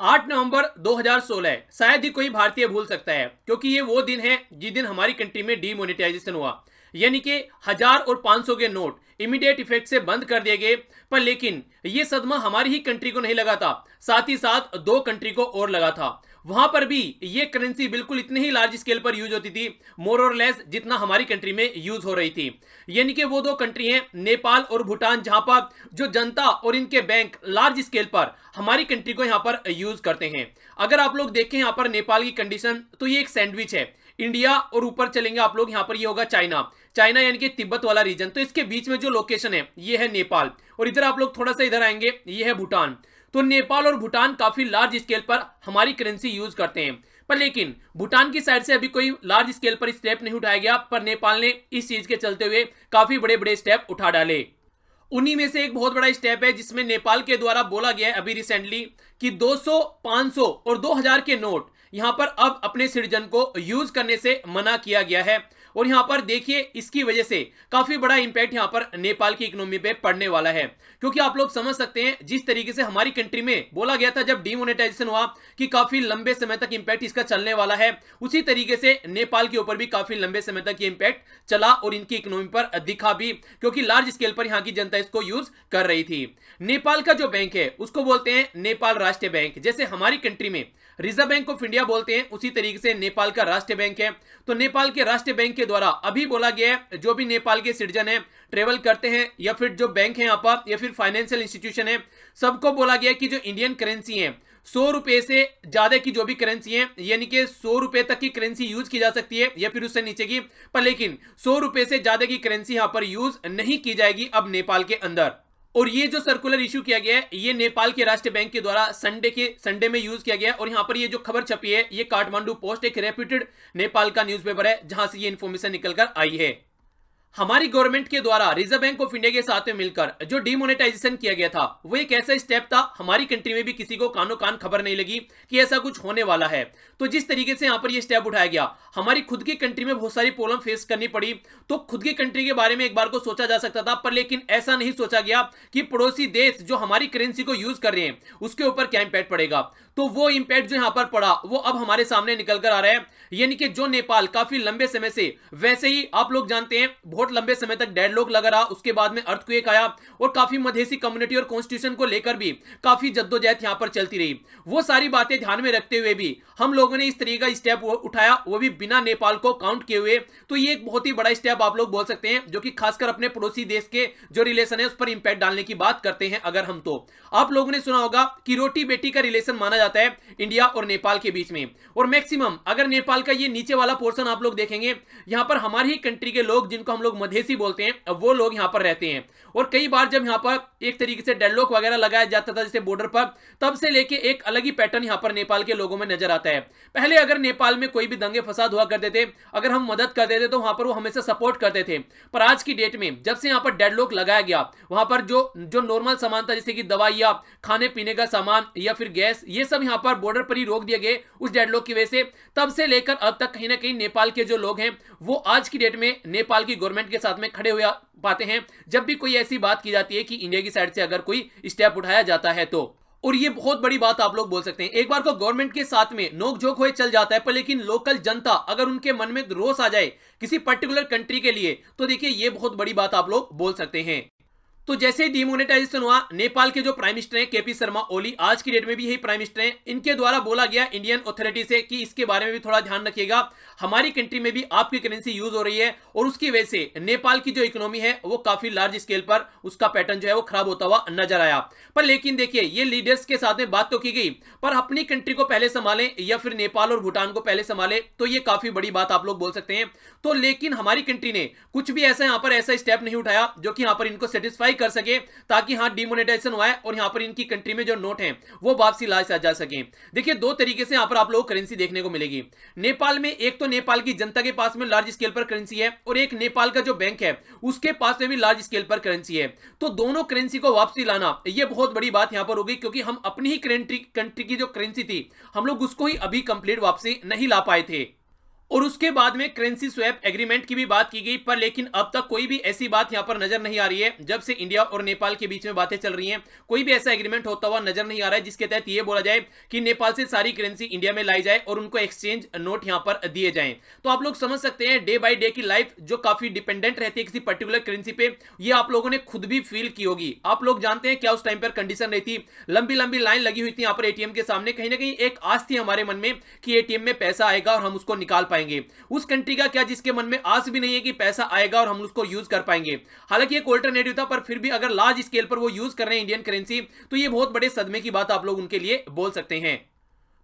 8 नवंबर 2016 शायद ही कोई भारतीय भूल सकता है, क्योंकि ये वो दिन है जिस दिन हमारी कंट्री में डीमोनेटाइजेशन हुआ। यानी कि 1000 और 500 के नोट इमीडिएट इफेक्ट से बंद कर दिए गए। पर लेकिन ये सदमा हमारी ही कंट्री को नहीं लगा था, साथ ही साथ दो कंट्री को और लगा था। वहां पर भी ये करेंसी बिल्कुल इतने ही लार्ज स्केल पर यूज होती थी, मोर और लेस जितना हमारी कंट्री में यूज हो रही थी। यानी कि वो दो कंट्री हैं नेपाल और भूटान, जहां पर जो जनता और इनके बैंक लार्ज स्केल पर हमारी कंट्री को यहां पर यूज करते हैं। अगर आप लोग देखें यहां पर नेपाल की कंडीशन, तो ये एक सैंडविच है। इंडिया और ऊपर चलेंगे आप लोग, यहां पर ये होगा चाइना। चाइना यानी कि तिब्बत वाला रीजन, तो इसके बीच में जो लोकेशन है ये है नेपाल। और इधर आप लोग थोड़ा सा इधर आएंगे, ये है भूटान। तो नेपाल और भूटान काफी लार्ज स्केल पर हमारी करेंसी यूज करते हैं। पर लेकिन भूटान की साइड से अभी कोई लार्ज स्केल पर स्टेप नहीं उठाया गया, पर नेपाल ने इस चीज के चलते हुए काफी बड़े बड़े स्टेप उठा डाले। उन्हीं में से एक बहुत बड़ा स्टेप है जिसमें नेपाल के द्वारा बोला गया है अभी रिसेंटली कि 200, 500 और 2000 के नोट यहां पर अब अपने सिटीजन को यूज करने से मना किया गया है। और यहां पर देखिए इसकी वजह से काफी बड़ा इंपैक्ट यहां पर नेपाल की इकोनॉमी पे पड़ने वाला है, क्योंकि आप लोग समझ सकते हैं जिस तरीके से हमारी कंट्री में बोला गया था जब डीमोनेटाइजेशन हुआ कि काफी लंबे समय तक इंपैक्ट इसका चलने वाला है, उसी तरीके से नेपाल के ऊपर भी काफी लंबे समय तक ये इंपैक्ट चला और इनकी इकोनॉमी पर दिखा भी, क्योंकि लार्ज स्केल पर यहाँ की जनता इसको यूज कर रही थी। नेपाल का जो बैंक है उसको बोलते हैं नेपाल राष्ट्रीय बैंक। जैसे हमारी कंट्री में रिजर्व बैंक ऑफ इंडिया बोलते हैं, उसी तरीके से नेपाल का राष्ट्रीय बैंक है। तो नेपाल के राष्ट्रीय बैंक के द्वारा अभी बोला गया है जो भी नेपाल के सिटीजन है, ट्रेवल करते हैं या फिर जो बैंक है यहाँ पर या फिर फाइनेंशियल इंस्टीट्यूशन है, सबको बोला गया कि जो इंडियन करेंसी है 100 रुपए से ज्यादा की जो भी करेंसी है, यानी कि 100 रुपए तक की करेंसी यूज की जा सकती है या फिर उससे नीचे की, पर लेकिन 100 रुपए से ज्यादा की करेंसी यहाँ पर यूज नहीं की जाएगी अब नेपाल के अंदर। और ये जो सर्कुलर इशू किया गया है ये नेपाल के राष्ट्रीय बैंक के द्वारा संडे में यूज किया गया है। और यहाँ पर ये जो खबर छपी है ये काठमांडू पोस्ट, एक रेप्यूटेड नेपाल का न्यूज़पेपर है, जहां से ये इंफॉर्मेशन निकलकर आई है। हमारी गवर्नमेंट के द्वारा रिजर्व बैंक ऑफ इंडिया के साथ में मिलकर जो डीमोनेटाइजेशन किया गया था वो एक ऐसा स्टेप था, हमारी कंट्री में भी किसी को कानो कान खबर नहीं लगी कि ऐसा कुछ होने वाला है। तो जिस तरीके से यहाँ पर ये स्टेप उठाया गया, हमारी खुद की कंट्री में बहुत सारी प्रॉब्लम फेस करनी पड़ी। तो खुद की कंट्री के बारे में एक बार को सोचा जा सकता था, पर लेकिन ऐसा नहीं सोचा गया कि पड़ोसी देश जो हमारी करेंसी को यूज कर रहे हैं उसके ऊपर क्या इंपैक्ट पड़ेगा। तो वो इंपैक्ट जो यहाँ पर पड़ा वो अब हमारे सामने निकल कर आ रहा है। यानी कि जो नेपाल काफी लंबे समय से, वैसे ही आप लोग जानते हैं बहुत लंबे समय तक डेडलॉक लगा रहा, उसके बाद में अर्थक्वेक आया और काफी मधेसी कम्युनिटी और कॉन्स्टिट्यूशन को लेकर भी काफी जद्दोजहद यहां पर चलती रही। वो सारी बातें ध्यान में रखते हुए भी हम लोगों ने इस तरीके का स्टेप उठाया, वो भी बिना नेपाल को काउंट किए हुए। तो ये एक बहुत ही बड़ा स्टेप आप लोग बोल सकते हैं, जो कि खासकर अपने पड़ोसी देश के जो रिलेशन है उस पर इंपैक्ट डालने की बात करते हैं। अगर हम, तो आप लोगों ने सुना होगा कि रोटी बेटी का रिलेशन माना जाता है इंडिया और नेपाल के बीच में। और मैक्सिमम अगर नेपाल का ये नीचे वाला पोर्शन आप लोग देखेंगे, यहां पर हमारी ही कंट्री के लोग जिनको हम लोग मधेसी बोलते हैं वो लोग यहां पर रहते हैं। और कई बार जब यहां पर एक तरीके से डेडलॉक वगैरह लगाया जाता था जैसे बॉर्डर पर, तब से लेके एक अलग ही पैटर्न यहां पर नेपाल के लोगों में नजर आता है। पहले अगर नेपाल में कोई भी दंगे फसाद हुआ करते थे, अगर हम मदद करते थे तो वहां पर वो हमेशा सपोर्ट करते थे। पर आज की डेट में जब से यहां पर डेडलॉक लगाया गया, वहां पर जो नॉर्मल सामान था जैसे कि दवाइयां, खाने पीने का सामान या फिर गैस, ये सब यहां पर बॉर्डर पर ही रोक दिए गए उस डेडलॉक की वजह से। तब से लेकर अब तक कहीं ना कहीं नेपाल के जो लोग हैं वो आज की डेट में नेपाल की गवर्नमेंट के साथ में खड़े हुए पाते हैं जब भी कोई ऐसी बात की जाती है कि इंडिया की साइड से अगर कोई स्टेप उठाया जाता है तो। और ये बहुत बड़ी बात आप लोग बोल सकते हैं। एक बार को गवर्नमेंट के साथ में नोकझोंक हुए चल जाता है, पर लेकिन लोकल जनता अगर उनके मन में रोष आ जाए किसी पर्टिकुलर कंट्री के लिए, तो देखिए ये बहुत बड़ी बात आप लोग बोल सकते हैं। तो जैसे डीमोनेटाइजेशन हुआ, नेपाल के जो प्राइम मिनिस्टर हैं केपी शर्मा ओली, आज की डेट में भी यही प्राइम मिनिस्टर हैं, इनके द्वारा बोला गया इंडियन अथॉरिटी से कि इसके बारे में भी थोड़ा ध्यान रखिएगा, हमारी कंट्री में भी आपकी करेंसी यूज हो रही है और उसकी वजह से नेपाल की जो इकोनॉमी है वो काफी लार्ज स्केल पर उसका पैटर्न जो है वो खराब होता हुआ नजर आया। पर लेकिन देखिए ये लीडर्स के साथ में बात तो की गई, पर अपनी कंट्री को पहले संभालें या फिर नेपाल और भूटान को पहले संभाले, तो ये काफी बड़ी बात आप लोग बोल सकते हैं। तो लेकिन हमारी कंट्री ने कुछ भी ऐसा यहां पर ऐसा स्टेप नहीं उठाया जो कि यहां पर इनको सेटिस्फाई कर सके, ताकि हां डीमोनेटाइजेशन हुआ है और यहां पर इनकी कंट्री में जो नोट हैं वो वापसी ला जा सके। देखिए दो तरीके से यहां पर आप लोगों को करेंसी देखने को मिलेगी नेपाल में। एक तो नेपाल की जनता के पास में लार्ज स्केल पर करेंसी है और एक नेपाल का जो बैंक है उसके पास में भी लार्ज स्केल पर करेंसी है। तो दोनों करेंसी को वापसी लाना ये बहुत बड़ी बात यहां पर होगी, क्योंकि हम अपनी ही कंट्री की जो करेंसी थी हम लोग उसको ही अभी कंप्लीट वापसी नहीं ला पाए थे। और उसके बाद में करेंसी स्वैप एग्रीमेंट की भी बात की गई, पर लेकिन अब तक कोई भी ऐसी बात यहां पर नजर नहीं आ रही है। जब से इंडिया और नेपाल के बीच में बातें चल रही हैं, कोई भी ऐसा एग्रीमेंट होता हुआ नजर नहीं आ रहा है जिसके तहत यह बोला जाए कि नेपाल से सारी करेंसी इंडिया में लाई जाए और उनको एक्सचेंज नोट यहां पर दिए जाएं। तो आप लोग समझ सकते हैं डे बाय डे की लाइफ जो काफी डिपेंडेंट रहती है किसी पर्टिकुलर करेंसी पे, ये आप लोगों ने खुद भी फील की होगी। आप लोग जानते हैं क्या उस टाइम पर कंडीशन रही थी, लंबी लंबी लाइन लगी हुई थी यहां पर एटीएम के सामने। कहीं ना कहीं एक आस थी हमारे मन में कि एटीएम में पैसा आएगा और हम उसको निकाल पाएंगे। उस कंट्री का क्या जिसके मन में आस भी नहीं है कि पैसा आएगा और हम उसको यूज कर पाएंगे। हालांकि एक ऑल्टरनेटिव था, पर फिर भी अगर लार्ज स्केल पर वो यूज कर रहे हैं इंडियन करेंसी, तो ये बहुत बड़े सदमे की बात आप लोग उनके लिए बोल सकते हैं।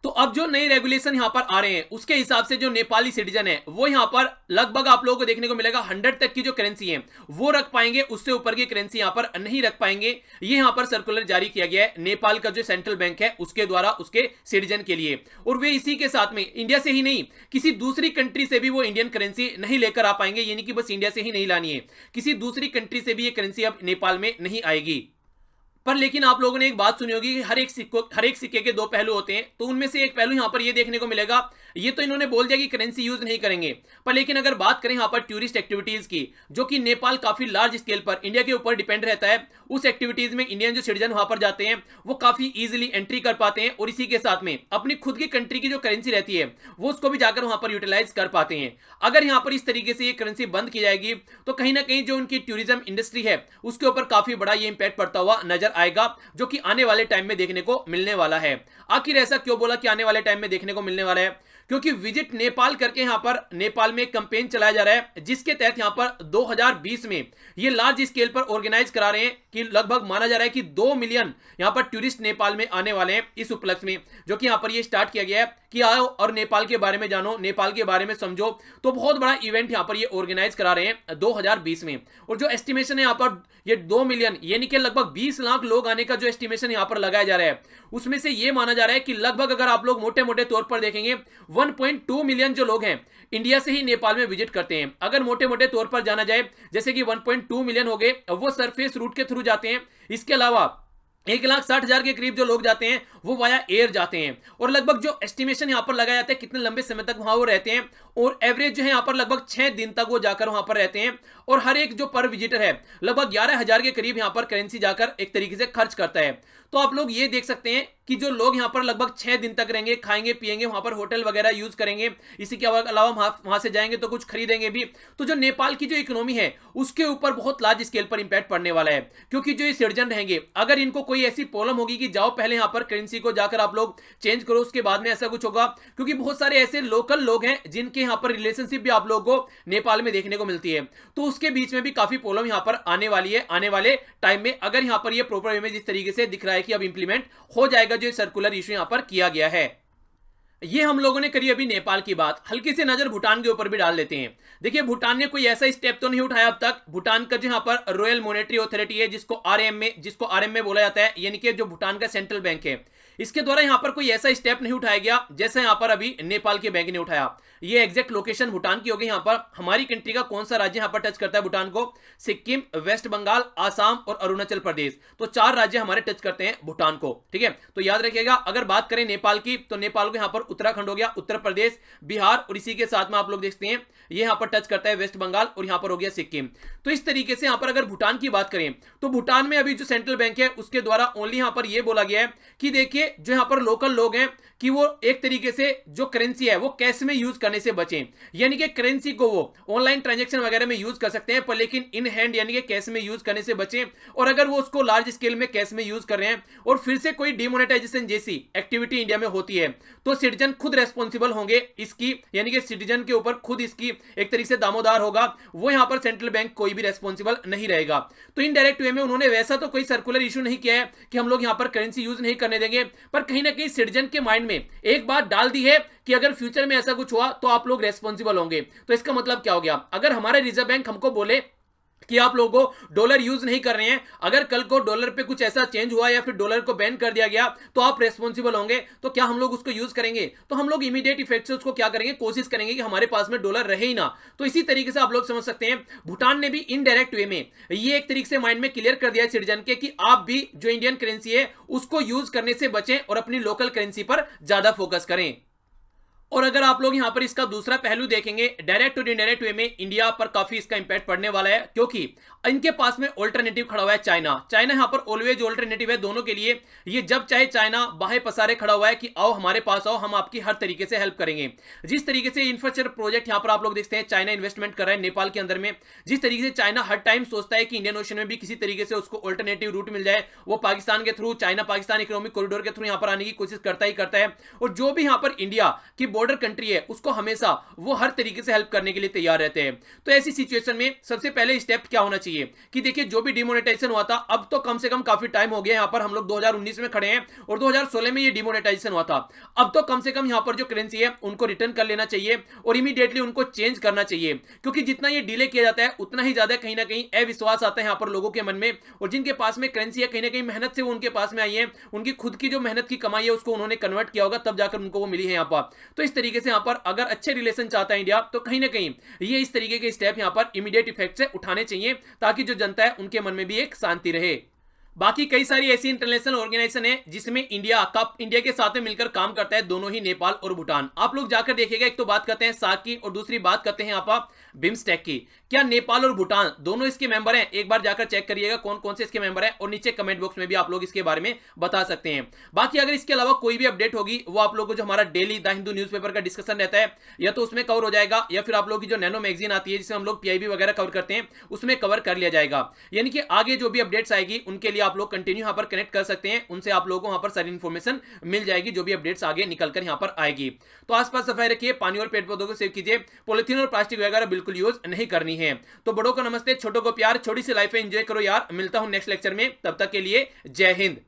तो अब जो नए रेगुलेशन यहां पर आ रहे हैं उसके हिसाब से जो नेपाली सिटीजन है वो यहां पर लगभग आप लोगों को देखने को मिलेगा 100 तक की जो करेंसी है वो रख पाएंगे, उससे ऊपर की करेंसी यहां पर नहीं रख पाएंगे। ये यहां पर सर्कुलर जारी किया गया है नेपाल का जो सेंट्रल बैंक है उसके द्वारा उसके सिटीजन के लिए। और वे इसी के साथ में इंडिया से ही नहीं किसी दूसरी कंट्री से भी वो इंडियन करेंसी नहीं लेकर आ पाएंगे, यानी कि बस इंडिया से ही नहीं लानी है, किसी दूसरी कंट्री से भी ये करेंसी अब नेपाल में नहीं आएगी। पर लेकिन आप लोगों ने एक बात सुनी होगी कि हर एक सिक्के के दो पहलू होते हैं, तो उनमें से एक पहलू यहां पर ये देखने को मिलेगा, ये तो इन्होंने बोल दिया कि करेंसी यूज नहीं करेंगे, पर लेकिन अगर बात करें यहां पर टूरिस्ट एक्टिविटीज की, जो कि नेपाल काफी लार्ज स्केल पर इंडिया के ऊपर डिपेंड रहता है, उस एक्टिविटीज में इंडियन जो सिटीजन वहां पर जाते हैं वो काफी इजीली एंट्री कर पाते हैं और इसी के साथ में अपनी खुद की कंट्री की जो करेंसी रहती है वो उसको भी जाकर वहां पर यूटिलाइज कर पाते हैं। अगर यहां पर इस तरीके से ये करेंसी बंद की जाएगी तो कहीं ना कहीं जो उनकी टूरिज्म इंडस्ट्री है उसके ऊपर काफी बड़ा ये इंपैक्ट पड़ता हुआ नजर आएगा, जो कि आने वाले टाइम में देखने को मिलने वाला है। आखिर ऐसा क्यों बोला कि आने वाले टाइम में देखने को मिलने वाला है? क्योंकि विजिट नेपाल करके यहां पर नेपाल में एक कैंपेन चलाया जा रहा है जिसके तहत यहां पर 2020 में ये लार्ज स्केल पर ऑर्गेनाइज करा रहे हैं कि लगभग माना जा रहा है कि 2 मिलियन यहां पर टूरिस्ट नेपाल में आने वाले हैं इस उपलक्ष्य में, जो कि यहां पर ये स्टार्ट किया गया है कि आओ और नेपाल के बारे में जानो, नेपाल के बारे में समझो। तो बहुत बड़ा इवेंट यहां पर ये ऑर्गेनाइज करा रहे हैं 2020 में। और जो एस्टिमेशन है यहां पर ये 2 मिलियन यानी कि लगभग 20 लाख लोग आने का जो एस्टिमेशन यहां पर लगाया जा रहा है, उसमें से ये माना जा रहा है कि लगभग अगर आप लोग मोटे मोटे तौर पर देखेंगे 1.2 मिलियन जो लोग हैं इंडिया से ही नेपाल में विजिट करते हैं। अगर मोटे मोटे तौर पर जाना जाए जैसे कि 1.2 मिलियन हो गए वो सरफेस रूट के थ्रू जाते हैं, इसके अलावा 1,60,000 के करीब जो लोग जाते हैं वो वाया एयर जाते हैं। और लगभग जो एस्टिमेशन यहां पर लगाया जाता है कितने लंबे समय तक वहां वो रहते हैं, और एवरेज जो है यहां पर लगभग 6 दिन तक वो जाकर वहां पर रहते हैं। और हर एक जो पर विजिटर है लगभग 11,000 के करीब यहां पर करेंसी जाकर एक तरीके से खर्च करता है। तो आप लोग ये देख सकते हैं कि जो लोग यहां पर लगभग 6 दिन तक रहेंगे, खाएंगे पिएंगे, वहां पर होटल वगैरह यूज करेंगे, इसी के अलावा वहां से जाएंगे तो कुछ खरीदेंगे भी, तो जो नेपाल की जो इकोनॉमी है उसके ऊपर बहुत लार्ज स्केल पर इंपैक्ट पड़ने वाला है। क्योंकि जो ये सिटीजन रहेंगे अगर इनको कोई ऐसी प्रॉब्लम होगी कि जाओ पहले यहां पर करेंसी को जाकर आप लोग चेंज करो उसके बाद में ऐसा कुछ होगा, क्योंकि बहुत सारे ऐसे लोकल लोग हैं जिनके यहां पर रिलेशनशिप भी आप लोगों को नेपाल में देखने को मिलती है, तो उसके बीच में भी काफी प्रॉब्लम यहां पर आने वाली है आने वाले टाइम में, अगर यहां पर ये प्रॉपर इमेज इस तरीके से दिख रहा है कि अब इंप्लीमेंट हो जाएगा जो सर्कुलर इशू यहां पर किया गया है। ये हम लोगों ने करी अभी नेपाल की बात, हल्की सी नजर भूटान के ऊपर भी डाल देते हैं। देखिए भूटान ने कोई ऐसा स्टेप तो नहीं उठाया अब तक। भूटान का जो यहां पर रॉयल मॉनेटरी अथॉरिटी है जिसको आरएम में बोला जाता है, यानी कि जो भूटान का सेंट्रल बैंक है, इसके द्वारा यहां पर कोई ऐसा स्टेप नहीं उठाया गया जैसे यहां पर अभी नेपाल के बैंक ने उठाया। ये एग्जैक्ट लोकेशन भूटान की होगी। यहां पर हमारी कंट्री का कौन सा राज्य यहां पर टच करता है भूटान को? सिक्किम, वेस्ट बंगाल, आसाम और अरुणाचल प्रदेश, तो 4 राज्य हमारे टच करते हैं भूटान को। ठीक है, तो याद रखिएगा। अगर बात करें नेपाल की तो नेपाल को यहां पर उत्तराखंड हो गया, उत्तर प्रदेश, बिहार, और इसी के साथ में आप लोग देखते हैं ये यहां पर टच करता है वेस्ट बंगाल, और यहां पर हो गया सिक्किम। तो इस तरीके से यहां पर अगर भूटान की बात करें तो भूटान में अभी जो सेंट्रल बैंक है उसके द्वारा ओनली यहां पर यह बोला गया है कि देखिए जो यहां पर लोकल लोग हैं कि वो एक तरीके से जो करेंसी है वो कैश में यूज करने से बचें, यानी कि करेंसी को वो ऑनलाइन ट्रांजैक्शन वगैरह में यूज कर सकते हैं पर लेकिन इन हैंड यानी कि कैश में यूज करने से बचें। और अगर वो उसको लार्ज स्केल में कैश में यूज कर रहे हैं और फिर से कोई डिमोनेटाइजेशन जैसी एक्टिविटी इंडिया में होती है तो सिटीजन खुद रेस्पॉन्सिबल होंगे इसकी, यानी कि सिटीजन के ऊपर खुद इसकी एक तरीके से दामोदार होगा, वो यहां पर सेंट्रल बैंक कोई भी रेस्पॉन्सिबल नहीं रहेगा। तो इनडायरेक्ट वे में उन्होंने वैसा तो कोई सर्कुलर इशू नहीं किया है कि हम लोग यहां पर करेंसी यूज नहीं करने देंगे, पर कहीं ना कहीं सिटीजन के माइंड में एक बात डाल दी है कि अगर फ्यूचर में ऐसा कुछ हुआ तो आप लोग रेस्पॉन्सिबल होंगे। तो इसका मतलब क्या हो गया? अगर हमारे रिजर्व बैंक हमको बोले कि आप लोगों को डॉलर यूज नहीं कर रहे हैं, अगर कल को डॉलर पे कुछ ऐसा चेंज हुआ या फिर डॉलर को बैन कर दिया गया तो आप रेस्पॉन्सिबल होंगे, तो क्या हम लोग उसको यूज करेंगे? तो हम लोग इमीडिएट इफेक्ट से उसको क्या करेंगे, कोशिश करेंगे कि हमारे पास में डॉलर रहे ही ना। तो इसी तरीके से आप लोग समझ सकते हैं भूटान ने भी इनडायरेक्ट वे में ये एक तरीके से माइंड में क्लियर कर दिया है सिटीजन के कि आप भी जो इंडियन करेंसी है उसको यूज करने से बचें और अपनी लोकल करेंसी पर ज्यादा फोकस करें। और अगर आप लोग यहां पर इसका दूसरा पहलू देखेंगे, डायरेक्ट और इनडायरेक्ट वे में इंडिया पर काफी इसका इंपैक्ट पड़ने वाला है, क्योंकि इनके पास में ऑल्टरनेटिव खड़ा हुआ है चाइना। चाइना यहां पर ऑलवेज ऑल्टरनेटिव है दोनों के लिए। ये जब चाहे चाइना बाहें पसारे खड़ा हुआ है कि आओ हमारे पास आओ, हम आपकी हर तरीके से हेल्प करेंगे। जिस तरीके से इंफ्रास्ट्रक्चर प्रोजेक्ट यहां पर आप लोग देखते हैं चाइना इन्वेस्टमेंट कर रहा है नेपाल के अंदर में, जिस तरीके से चाइना हर टाइम सोचता है कि इंडियन ओशन में भी किसी तरीके से उसको ऑल्टरनेटिव रूट मिल जाए, वो पाकिस्तान के through, China Pakistan economic corridor के थ्रू यहां पर आने की कोशिश करता ही करता है। और जो भी यहां पर इंडिया की बॉर्डर कंट्री है उसको हमेशा वो हर तरीके से हेल्प करने के लिए तैयार रहते हैं। तो ऐसी सिचुएशन में सबसे पहले स्टेप क्या होना चाहिए कि देखिए जो भी डिमोनेटाइजेशन हुआ था, अब तो कम से कम काफी टाइम हो गया, यहां पर हम लोग 2019 में खड़े हैं और 2016 में ये डिमोनेटाइजेशन हुआ था। अब तो कम से कम यहां पर जो करेंसी है उनको रिटर्न कर लेना चाहिए और इमीडिएटली उनको चेंज करना चाहिए, क्योंकि जितना ये डिले किया जाता है उतना ही ज्यादा कहीं ना कहीं अविश्वास आता है यहां पर लोगों के मन में। और जिनके पास में करेंसी है, कहीं ना कहीं मेहनत से वो उनके पास में आई है, उनकी खुद की जो मेहनत की कमाई है उसको उन्होंने कन्वर्ट किया होगा, तब जाकर उनको वो मिली है यहां पर। तो इस तरीके से यहां पर अगर अच्छे रिलेशन चाहता है इंडिया, तो कहीं ना कहीं ये इस तरीके के स्टेप यहां पर इमीडिएट इफेक्ट से उठाने चाहिए, ताकि जो जनता है उनके मन में भी एक शांति रहे। बाकी कई सारी ऐसी इंटरनेशनल ऑर्गेनाइजेशन है जिसमें इंडिया के साथ में मिलकर काम करता है, दोनों ही नेपाल और भूटान। आप लोग जाकर देखिएगा, एक तो बात करते हैं सार्क की और दूसरी बात करते हैं यहाँ पर बिम्स्टेक की। क्या नेपाल और भूटान दोनों इसके मेंबर हैं? एक बार जाकर चेक करिएगा कौन कौन से इसके मेंबर हैं, और नीचे कमेंट बॉक्स में भी आप लोग इसके बारे में बता सकते हैं। बाकी अगर इसके अलावा कोई भी अपडेट होगी, वो आप लोग को जो हमारा डेली द हिंदू न्यूज़पेपर का डिस्कशन रहता है, या तो उसमें कवर हो जाएगा, या फिर आप लोग की जो नैनो मैगजीन आती है जिसमें हम लोग पीआईबी वगैरह कवर करते हैं, उसमें कवर कर लिया जाएगा। यानी कि आगे जो भी अपडेट्स आएगी उनके लिए आप लोग कंटिन्यू यहाँ पर कनेक्ट कर सकते हैं, उनसे आप लोगों को वहां पर सारी इंफॉर्मेशन मिल जाएगी जो भी अपडेट्स आगे निकलकर यहां पर आएगी। तो आसपास सफाई रखिए, पानी और पेड़ पौधों को सेव कीजिए, पॉलिथीन और प्लास्टिक वगैरह बिल्कुल यूज नहीं करनी है। तो बड़ों को नमस्ते, छोटों को प्यार, छोटी सी लाइफ एंजॉय करो यार। मिलता हूं नेक्स्ट लेक्चर में, तब तक के लिए जय हिंद।